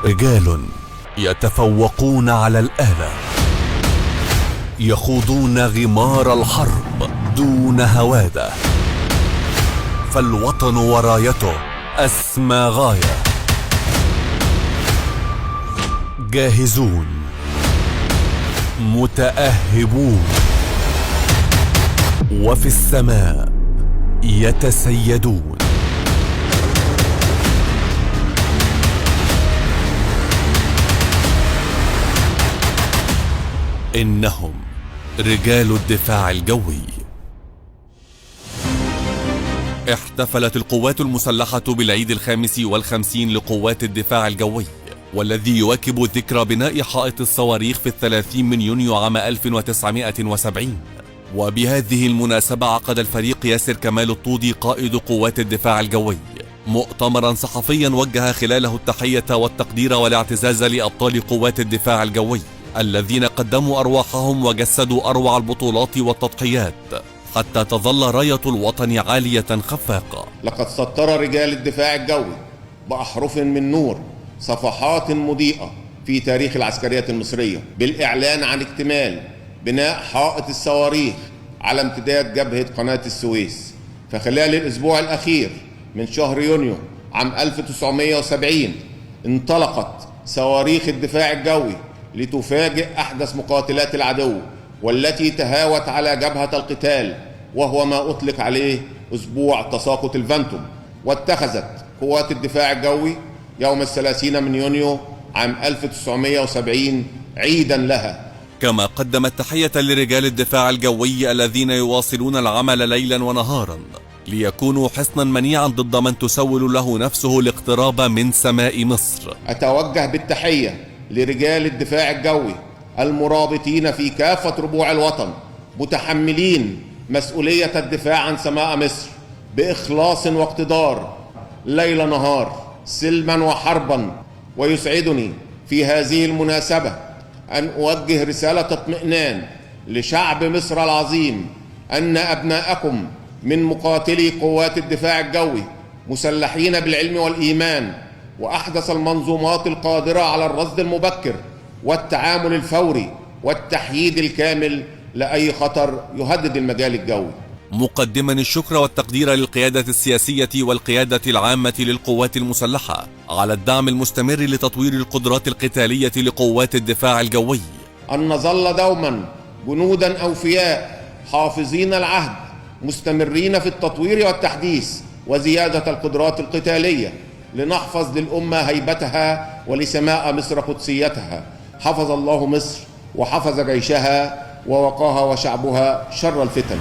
رجال يتفوقون على الآلة، يخوضون غمار الحرب دون هوادة، فالوطن ورايته أسمى غاية. جاهزون، متأهبون، وفي السماء يتسيدون. إنهم رجال الدفاع الجوي. احتفلت القوات المسلحة بالعيد 55 لقوات الدفاع الجوي، والذي يواكب ذكرى بناء حائط الصواريخ في 30 من يونيو عام 1970. وبهذه المناسبة عقد الفريق ياسر كمال الطودي قائد قوات الدفاع الجوي مؤتمرا صحفيا وجه خلاله التحية والتقدير والاعتزاز لأبطال قوات الدفاع الجوي الذين قدموا أرواحهم وجسدوا أروع البطولات والتضحيات حتى تظل راية الوطن عالية خفاقة. لقد سطر رجال الدفاع الجوي بأحرف من نور صفحات مضيئة في تاريخ العسكرية المصرية بالإعلان عن اكتمال بناء حائط الصواريخ على امتداد جبهة قناة السويس. فخلال الأسبوع الأخير من شهر يونيو عام 1970 انطلقت صواريخ الدفاع الجوي لتفاجئ أحدث مقاتلات العدو والتي تهاوت على جبهة القتال، وهو ما أطلق عليه أسبوع تساقط الفانتوم. واتخذت قوات الدفاع الجوي يوم 30 من يونيو عام 1970 عيدا لها. كما قدمت تحية لرجال الدفاع الجوي الذين يواصلون العمل ليلا ونهارا ليكونوا حصنا منيعا ضد من تسول له نفسه الاقتراب من سماء مصر. أتوجه بالتحية لرجال الدفاع الجوي المرابطين في كافة ربوع الوطن متحملين مسؤولية الدفاع عن سماء مصر بإخلاص واقتدار ليل نهار سلما وحربا. ويسعدني في هذه المناسبة أن أوجه رسالة اطمئنان لشعب مصر العظيم أن أبناءكم من مقاتلي قوات الدفاع الجوي مسلحين بالعلم والإيمان وأحدث المنظومات القادرة على الرصد المبكر والتعامل الفوري والتحييد الكامل لأي خطر يهدد المجال الجوي. مقدما الشكر والتقدير للقيادة السياسية والقيادة العامة للقوات المسلحة على الدعم المستمر لتطوير القدرات القتالية لقوات الدفاع الجوي. أن نظل دوما جنودا أوفياء حافظين العهد مستمرين في التطوير والتحديث وزيادة القدرات القتالية لنحفظ للأمة هيبتها ولسماء مصر قدسيتها. حفظ الله مصر وحفظ جيشها ووقاها وشعبها شر الفتن.